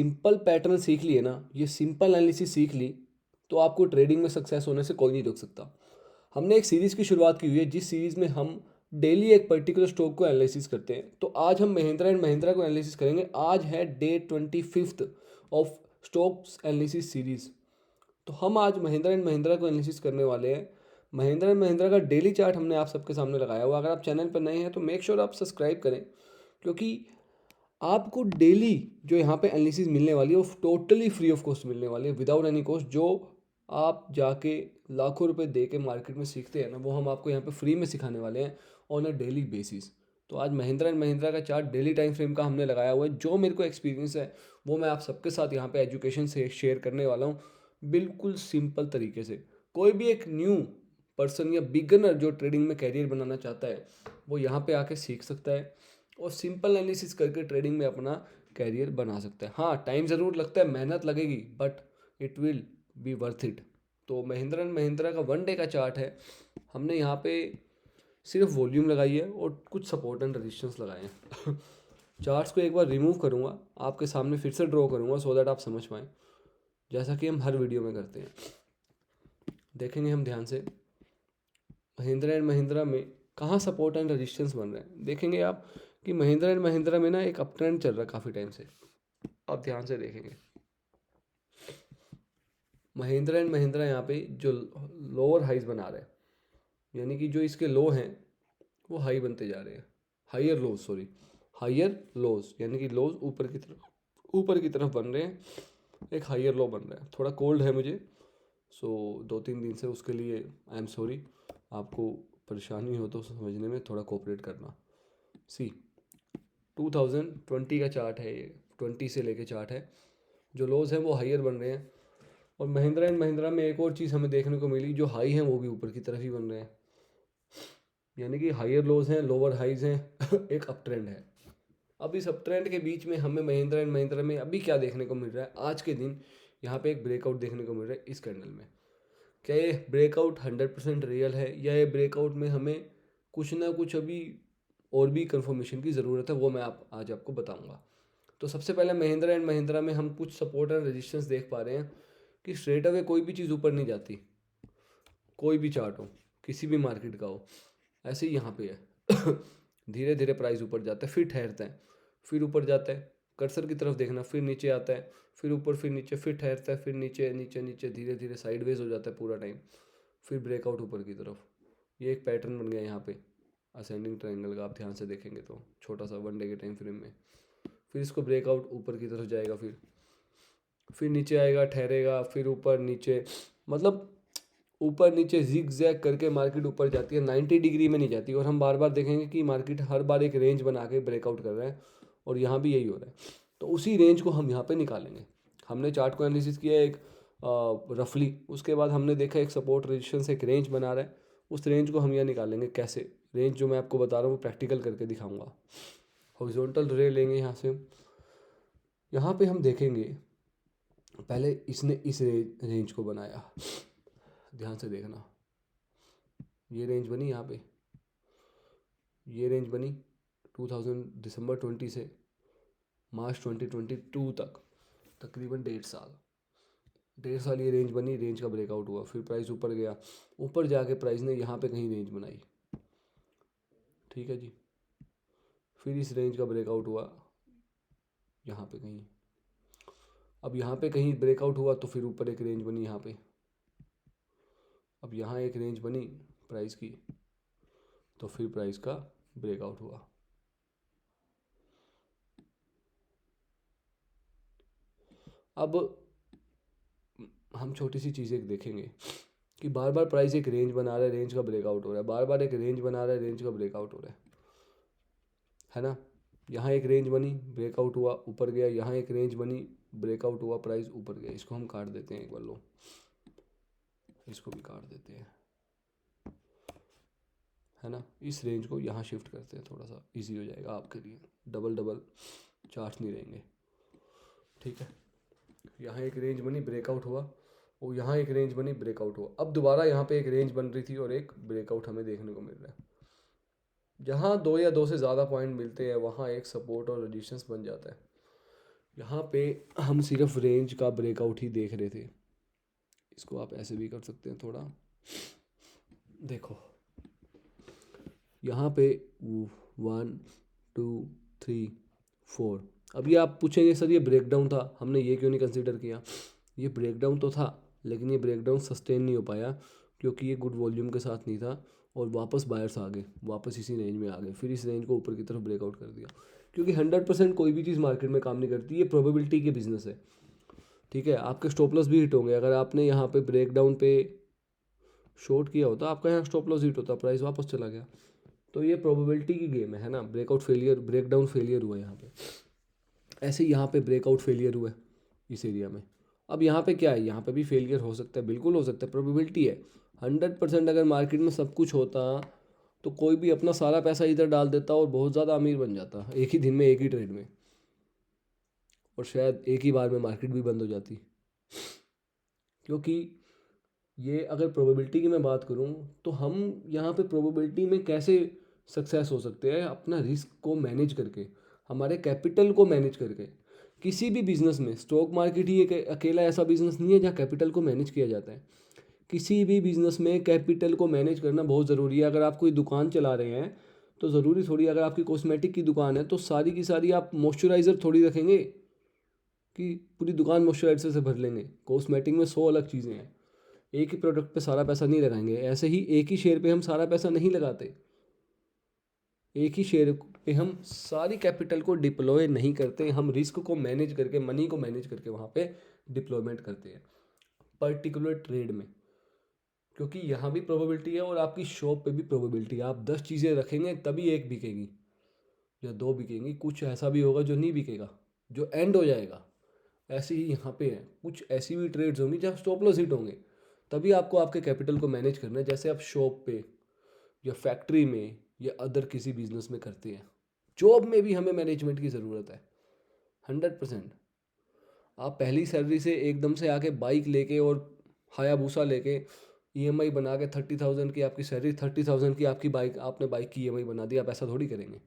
Simple pattern सीख लिए ना, ये सिंपल एनालिसिस सीख ली, तो आपको ट्रेडिंग में सक्सेस होने से कोई नहीं रोक सकता। हमने एक सीरीज़ की शुरुआत की हुई है, जिस सीरीज़ में हम डेली एक पर्टिकुलर स्टॉक को एनालिसिस करते हैं। तो आज हम महिंद्रा एंड महिंद्रा को एनालिसिस करेंगे। आज है day 25 of stocks analysis series. तो हम आज महिंद्रा एंड महिंद्रा को एनालिसिस करने वाले हैं। महिंद्रा एंड महिंद्रा का डेली चार्ट हमने आप सबके सामने लगाया हुआ। अगर आप चैनल पर नए हैं तो मेक श्योर आप सब्सक्राइब करें, क्योंकि आपको डेली जो यहाँ पे एनालिसिस मिलने वाली है वो टोटली फ्री ऑफ कॉस्ट मिलने वाली है, विदाउट एनी कॉस्ट। जो आप जाके लाखों रुपए दे के मार्केट में सीखते हैं ना, वो हम आपको यहाँ पे फ्री में सिखाने वाले हैं ऑन अ डेली बेसिस। तो आज महिंद्रा एंड महिंद्रा का चार्ट डेली टाइम फ्रेम का हमने लगाया हुआ है। जो मेरे को एक्सपीरियंस है वो मैं आप सबके साथ यहाँ पे एजुकेशन से शेयर करने वाला हूँ, बिल्कुल सिंपल तरीके से। कोई भी एक न्यू पर्सन या बिगनर जो ट्रेडिंग में कैरियर बनाना चाहता है, वो यहाँ पे आके सीख सकता है और सिंपल एनालिसिस करके ट्रेडिंग में अपना कैरियर बना सकता है। हाँ, टाइम ज़रूर लगता है, मेहनत लगेगी, but it will be worth it. तो महिंद्रा एंड महिंद्रा का वन डे का चार्ट है। हमने यहाँ पे सिर्फ वॉल्यूम लगाई है और कुछ सपोर्ट एंड रेजिस्टेंस लगाए हैं। चार्ट्स को एक बार रिमूव करूँगा, आपके सामने फिर से ड्रॉ करूँगा सो दैट आप समझ पाएँ, जैसा कि हम हर वीडियो में करते हैं। देखेंगे हम ध्यान से महिंद्रा एंड महिंद्रा में कहाँ सपोर्ट एंड रेजिस्टेंस बन रहे हैं। देखेंगे आप कि महिंद्रा एंड महिंद्रा में ना एक अप ट्रेंड चल रहा है काफ़ी टाइम से। आप ध्यान से देखेंगे महिंद्रा एंड महिंद्रा यहाँ पे जो लोअर हाइज बना रहे हैं, यानी कि जो इसके लो हैं वो हाई बनते जा रहे हैं। Higher lows, sorry, higher lows, यानी कि लोज ऊपर की तरफ बन रहे हैं। एक हायर लो बन रहा है। थोड़ा कोल्ड है मुझे, सो 2-3 दिन से, उसके लिए आई एम सॉरी। आपको परेशानी हो तो समझने में थोड़ा कोऑपरेट करना। सी 2020 का चार्ट है ये, 20 से लेके चार्ट है। जो लोज हैं वो हायर बन रहे हैं। और महिंद्रा एंड महिंद्रा में एक और चीज़ हमें देखने को मिली, जो हाई हैं वो भी ऊपर की तरफ ही बन रहे हैं, यानी कि हायर लोज हैं, लोअर हाइज हैं। एक अप ट्रेंड है। अब इस अप ट्रेंड के बीच में हमें महिंद्रा एंड महिंद्रा में अभी क्या देखने को मिल रहा है, आज के दिन यहाँ पे एक ब्रेकआउट देखने को मिल रहा है इस कैंडल में। क्या ये ब्रेकआउट 100% रियल है, या ये ब्रेकआउट में हमें कुछ ना कुछ अभी और भी कंफर्मेशन की ज़रूरत है, वो मैं आज आपको बताऊंगा। तो सबसे पहले महिंद्रा एंड महिंद्रा में हम कुछ सपोर्ट एंड रेजिस्टेंस देख पा रहे हैं कि स्ट्रेट अवे कोई भी चीज़ ऊपर नहीं जाती। कोई भी चार्ट हो, किसी भी मार्केट का हो, ऐसे ही यहाँ पे है। धीरे धीरे प्राइस ऊपर जाता है, फिर ठहरता है, फिर ऊपर जाता है। कर्सर की तरफ देखना, फिर नीचे आता है, फिर ऊपर, फिर नीचे, फिर ठहरता है, फिर नीचे नीचे नीचे, धीरे धीरे साइडवेज हो जाता है पूरा टाइम, फिर ब्रेकआउट ऊपर की तरफ। ये एक पैटर्न बन गया यहाँ पे असेंडिंग ट्रायंगल का। आप ध्यान से देखेंगे तो छोटा सा वन डे के टाइम फ्रेम में, फिर इसको ब्रेकआउट ऊपर की तरफ जाएगा, फिर नीचे आएगा, ठहरेगा, फिर ऊपर नीचे, मतलब ऊपर नीचे जिग जैग करके मार्केट ऊपर जाती है, 90 डिग्री में नहीं जाती। और हम बार बार देखेंगे कि मार्केट हर बार एक रेंज बना के ब्रेकआउट कर रहा है, और यहाँ भी यही हो रहा है। तो उसी रेंज को हम यहाँ पे निकालेंगे। हमने चार्ट को एनालिसिस किया एक रफली, उसके बाद हमने देखा एक सपोर्ट रेजिस्टेंस एक रेंज बना रहा है। उस रेंज को हम यहाँ निकालेंगे। कैसे? रेंज जो मैं आपको बता रहा हूँ वो प्रैक्टिकल करके दिखाऊंगा। हॉरिजॉन्टल रे लेंगे यहाँ से, यहाँ पे हम देखेंगे पहले इसने इस रेंज को बनाया। ध्यान से देखना, ये रेंज बनी यहाँ पे, ये रेंज बनी 2000 दिसंबर 20 से मार्च 2022 तक, तकरीबन 1.5 साल। 1.5 साल ये रेंज बनी, रेंज का ब्रेकआउट हुआ, फिर प्राइस ऊपर गया। ऊपर जाके प्राइस ने यहाँ पे कहीं रेंज बनाई, ठीक है जी। फिर इस रेंज का ब्रेकआउट हुआ यहाँ पे कहीं। अब यहाँ पे कहीं ब्रेकआउट हुआ तो फिर ऊपर एक रेंज बनी यहाँ पे। अब यहाँ एक रेंज बनी प्राइस की, तो फिर प्राइस का ब्रेकआउट हुआ। अब हम छोटी सी चीज़ एक देखेंगे कि बार बार प्राइस एक रेंज बना रहा है, रेंज का ब्रेकआउट हो रहा है, बार बार एक रेंज बना रहा है, रेंज का ब्रेकआउट हो रहा है ना। यहाँ एक रेंज बनी, ब्रेकआउट हुआ, ऊपर गया। यहाँ एक रेंज बनी, ब्रेकआउट हुआ, प्राइस ऊपर गया। इसको हम काट देते हैं एक बार, लो इसको भी काट देते हैं, है ना। इस रेंज को यहाँ शिफ्ट करते हैं, थोड़ा सा इजी हो जाएगा आपके लिए, डबल डबल चार्ट्स नहीं रहेंगे, ठीक है। यहाँ एक रेंज बनी, ब्रेकआउट हुआ, और यहाँ एक रेंज बनी, ब्रेकआउट हुआ। अब दोबारा यहाँ पे एक रेंज बन रही थी और एक ब्रेकआउट हमें देखने को मिल रहा है। जहाँ दो या दो से ज़्यादा पॉइंट मिलते हैं वहाँ एक सपोर्ट और रेजिस्टेंस बन जाता है। यहाँ पे हम सिर्फ रेंज का ब्रेकआउट ही देख रहे थे। इसको आप ऐसे भी कर सकते हैं थोड़ा, देखो यहाँ पे 1 2 3 4। अभी आप पूछेंगे सर ये ब्रेकडाउन था, हमने ये क्यों नहीं कंसिडर किया। ये ब्रेकडाउन तो था, लेकिन ये ब्रेकडाउन सस्टेन नहीं हो पाया क्योंकि ये गुड वॉल्यूम के साथ नहीं था, और वापस बायर्स आ गए, वापस इसी रेंज में आ गए, फिर इस रेंज को ऊपर की तरफ ब्रेकआउट कर दिया। क्योंकि 100% कोई भी चीज़ मार्केट में काम नहीं करती, ये प्रोबेबिलिटी के बिजनेस है। ठीक है, आपके स्टॉप लॉस भी हिट होंगे। अगर आपने यहाँ पे ब्रेकडाउन पे शॉर्ट किया होता, आपका यहाँ स्टॉप लॉस हिट होता, प्राइस वापस चला गया। तो ये प्रोबेबिलिटी की गेम है ना। ब्रेकआउट फेलियर, ब्रेकडाउन फेलियर हुआ है यहाँ पे। ऐसे ही यहाँ पे ब्रेकआउट फेलियर हुआ है इस एरिया में। अब यहाँ पे क्या है, यहाँ पे भी फेलियर हो सकता है, बिल्कुल हो सकता है, प्रोबेबिलिटी है। 100% अगर मार्केट में सब कुछ होता तो कोई भी अपना सारा पैसा इधर डाल देता और बहुत ज़्यादा अमीर बन जाता एक ही दिन में, एक ही ट्रेड में, और शायद एक ही बार में मार्केट भी बंद हो जाती। क्योंकि ये अगर प्रोबेबिलिटी की मैं बात करूँ तो हम यहाँ पे प्रोबेबिलिटी में कैसे सक्सेस हो सकते हैं, अपना रिस्क को मैनेज करके, हमारे कैपिटल को मैनेज करके। किसी भी बिजनेस में, स्टॉक मार्केट ही एक अकेला ऐसा बिजनेस नहीं है जहाँ कैपिटल को मैनेज किया जाता है। किसी भी बिजनेस में कैपिटल को मैनेज करना बहुत ज़रूरी है। अगर आप कोई दुकान चला रहे हैं तो ज़रूरी थोड़ी, अगर आपकी कॉस्मेटिक की दुकान है तो सारी की सारी आप मॉइस्चराइज़र थोड़ी रखेंगे कि पूरी दुकान मॉइस्चराइज़र से भर लेंगे। कॉस्मेटिक में 100 अलग चीज़ें हैं, एक ही प्रोडक्ट पे सारा पैसा नहीं लगाएंगे। ऐसे ही एक ही शेयर पे हम सारा पैसा नहीं लगाते, एक ही शेयर पे हम सारी कैपिटल को डिप्लॉय नहीं करते, हम रिस्क को मैनेज करके, मनी को मैनेज करके वहाँ पे डिप्लॉयमेंट करते हैं पर्टिकुलर ट्रेड में। क्योंकि यहाँ भी प्रोबेबिलिटी है और आपकी शॉप पे भी प्रोबेबिलिटी है। आप 10 चीज़ें रखेंगे तभी एक बिकेगी या 2 बिकेंगी, कुछ ऐसा भी होगा जो नहीं बिकेगा, जो एंड हो जाएगा। ऐसे ही यहाँ पे है, कुछ ऐसी भी ट्रेड्स होंगी जहाँ स्टॉप लॉस हिट होंगे, तभी आपको आपके कैपिटल को मैनेज करना है, जैसे आप शॉप पे या फैक्ट्री में या अदर किसी बिजनेस में करते हैं। जॉब में भी हमें मैनेजमेंट की ज़रूरत है 100%। आप पहली सैलरी से एकदम से आके बाइक लेके और हायाबूसा लेके ईएमआई बना के 30,000 की आपकी सैलरी, 30,000 की आपकी बाइक, आपने बाइक की ईएमआई बना दी, आप ऐसा थोड़ी करेंगे।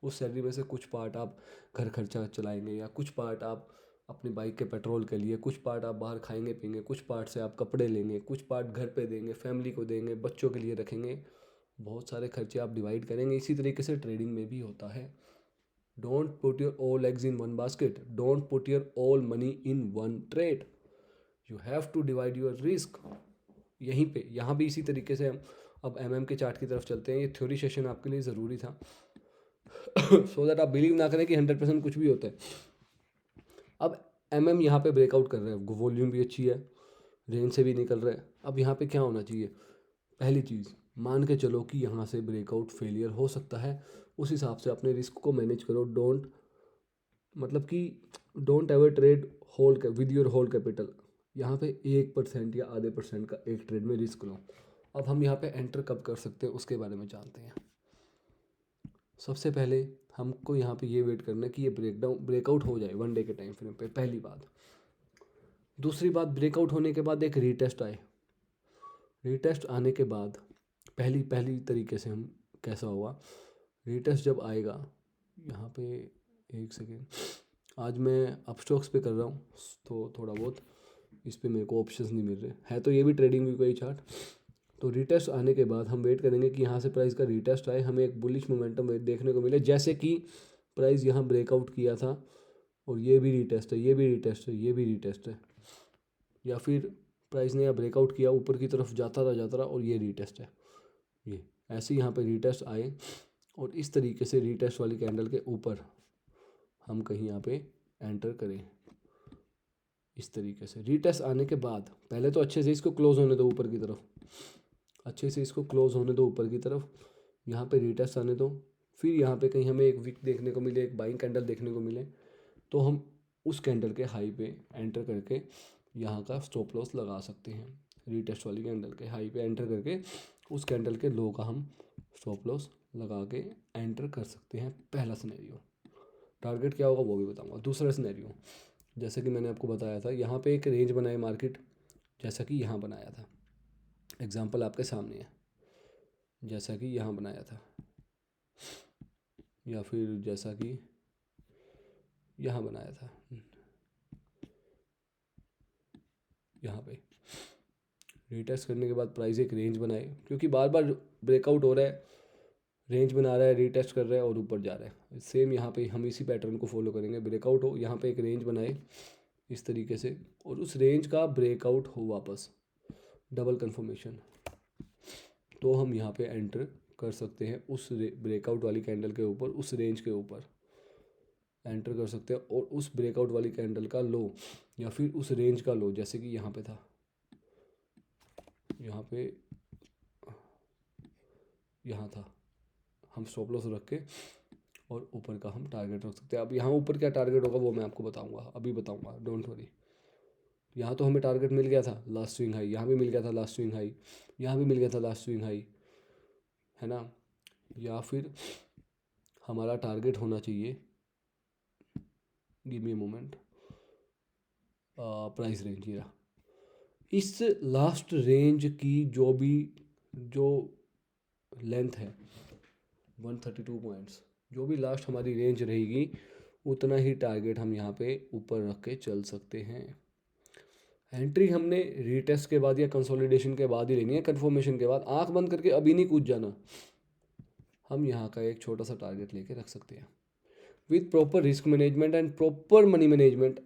उस सैलरी में से कुछ पार्ट आप घर खर्चा चलाएंगे, या कुछ पार्ट आप अपनी बाइक के पेट्रोल के लिए, कुछ पार्ट आप बाहर खाएंगे पीएंगे, कुछ पार्ट से आप कपड़े लेंगे, कुछ पार्ट घर पे देंगे, फैमिली को देंगे, बच्चों के लिए रखेंगे। बहुत सारे खर्चे आप डिवाइड करेंगे। इसी तरीके से ट्रेडिंग में भी होता है। Don't put your all eggs in one basket, don't put your all money in one trade, you have to divide your risk. यहीं पे, यहाँ भी इसी तरीके से हम अब एमएम के चार्ट की तरफ चलते हैं। ये थ्योरी सेशन आपके लिए ज़रूरी था सो दैट आप बिलीव ना करें कि 100% कुछ भी होता है। अब एमएम यहाँ पे ब्रेकआउट कर रहे हैं, वॉल्यूम भी अच्छी है, रेंज से भी निकल रहा है। अब यहाँ पे क्या होना चाहिए, पहली चीज़ मान के चलो कि यहाँ से ब्रेकआउट फेलियर हो सकता है, उस हिसाब से अपने रिस्क को मैनेज करो। डोंट, मतलब कि don't ever trade whole with your whole capital. यहाँ पे 1% या आधे % का एक ट्रेड में रिस्क लो। अब हम यहाँ पे एंटर कब कर सकते हैं उसके बारे में जानते हैं। सबसे पहले हमको यहाँ पे ये वेट करना है कि ये ब्रेकआउट हो जाए 1 डे के टाइम फ्रेम पे, पहली बात। दूसरी बात, ब्रेकआउट होने के बाद एक रीटेस्ट आए। रीटेस्ट आने के बाद पहली पहली तरीके से हम कैसा होगा, रीटेस्ट जब आएगा यहाँ पे, एक सेकेंड, आज मैं अपस्टॉक्स पे कर रहा हूँ तो थोड़ा बहुत इस पे मेरे को ऑप्शंस नहीं मिल रहे है, तो ये भी ट्रेडिंग व्यू का ही चार्ट। तो रीटेस्ट आने के बाद हम वेट करेंगे कि यहाँ से प्राइस का रीटेस्ट आए, हमें एक बुलिश मोमेंटम देखने को मिले, जैसे कि प्राइस यहाँ ब्रेकआउट किया था और ये भी रीटेस्ट है, ये भी रीटेस्ट है, ये भी रीटेस्ट है, या फिर प्राइस ने यहाँ ब्रेकआउट किया, ऊपर की तरफ जाता रहा और ये रीटेस्ट है। ये ऐसे यहाँ पे रीटेस्ट आए और इस तरीके से रीटेस्ट वाली कैंडल के ऊपर हम कहीं यहाँ पे एंटर करें। इस तरीके से रीटेस्ट आने के बाद पहले तो अच्छे से इसको क्लोज होने दो ऊपर की तरफ, अच्छे से इसको क्लोज होने दो ऊपर की तरफ, यहाँ पे रीटेस्ट आने दो, फिर यहाँ पे कहीं हमें एक विक देखने को मिले, एक बाइंग कैंडल देखने को मिले, तो हम उस कैंडल के हाई पे एंटर करके यहाँ का स्टॉप लॉस लगा सकते हैं। रीटेस्ट वाली कैंडल के हाई पे एंटर करके उस कैंडल के लो का हम स्टॉप लॉस लगा के एंटर कर सकते हैं। पहला सिनेरियो। टारगेट क्या होगा वो भी बताऊंगा। दूसरा सिनेरियो, जैसा कि मैंने आपको बताया था, यहाँ पे एक रेंज बनाए मार्केट, जैसा कि यहाँ बनाया था, एग्जांपल आपके सामने है, जैसा कि यहाँ बनाया था, या फिर जैसा कि यहाँ बनाया था, यहाँ पे रीटेस्ट करने के बाद प्राइस एक रेंज बनाए, क्योंकि बार बार ब्रेकआउट हो रहा है, रेंज बना रहा है, रीटेस्ट कर रहा है और ऊपर जा रहा है। सेम यहाँ पे हम इसी पैटर्न को फॉलो करेंगे, ब्रेकआउट हो, यहाँ पे एक रेंज बनाए इस तरीके से, और उस रेंज का ब्रेकआउट हो वापस, डबल कंफर्मेशन, तो हम यहाँ पे एंटर कर सकते हैं उस ब्रेकआउट वाली कैंडल के ऊपर, उस रेंज के ऊपर एंटर कर सकते हैं, और उस ब्रेकआउट वाली कैंडल का लो या फिर उस रेंज का लो, जैसे कि यहाँ पे था, यहाँ पे, यहाँ था, हम स्टॉप लॉस रख के और ऊपर का हम टारगेट रख सकते हैं। अब यहाँ ऊपर क्या टारगेट होगा वो मैं आपको बताऊंगा, अभी बताऊंगा, डोंट वरी। यहाँ तो हमें टारगेट मिल गया था लास्ट स्विंग हाई, यहाँ भी मिल गया था लास्ट स्विंग हाई, यहाँ भी मिल गया था लास्ट स्विंग हाई, है ना। या फिर हमारा टारगेट होना चाहिए, give me a moment, price range, ये इस लास्ट रेंज की जो लेंथ है 132 पॉइंट्स, जो भी लास्ट हमारी रेंज रहेगी उतना ही टारगेट हम यहाँ पे ऊपर रख के चल सकते हैं। एंट्री हमने रीटेस्ट के बाद या कंसोलिडेशन के बाद ही लेनी है, कंफर्मेशन के बाद। आंख बंद करके अभी नहीं कूद जाना, हम यहाँ का एक छोटा सा टारगेट लेके रख सकते हैं with proper risk management and proper money management.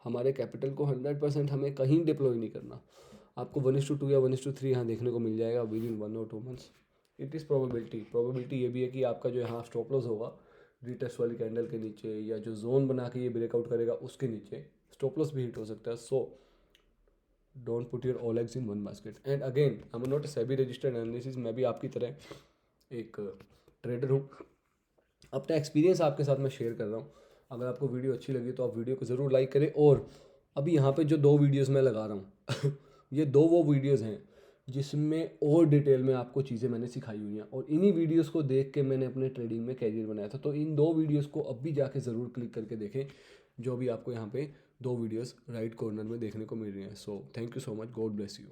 हमारे कैपिटल को 100% हमें कहीं डिप्लॉय नहीं करना। आपको 1:2 या 1:3 यहाँ देखने को मिल जाएगा विद इन 1 और 2 मंथ्स। इट इज़ प्रोबेबिलिटी ये भी है कि आपका जो यहाँ स्टॉप लॉस होगा रीटेस्ट वाली कैंडल के नीचे, या जो जोन बना के ये ब्रेकआउट करेगा उसके नीचे स्टॉप लॉस भी हिट हो सकता है। So don't put your all eggs in one basket. And again I am not SEBI registered analysis, मैं भी आपकी तरह एक ट्रेडर हूँ, अपना एक्सपीरियंस आपके साथ मैं शेयर कर रहा हूँ। अगर आपको वीडियो अच्छी लगी तो आप वीडियो को ज़रूर लाइक करें। और अभी यहाँ पे जो 2 वीडियोस मैं लगा रहा हूँ ये 2 वो वीडियोस हैं जिसमें और डिटेल में आपको चीज़ें मैंने सिखाई हुई हैं, और इन्हीं वीडियोस को देख के मैंने अपने ट्रेडिंग में कैरियर बनाया था। तो इन 2 वीडियोस को अब भी जाके ज़रूर क्लिक करके देखें, जो भी आपको यहाँ पे 2 वीडियोस राइट कॉर्नर में देखने को मिल रही हैं। So thank you so much, God bless you.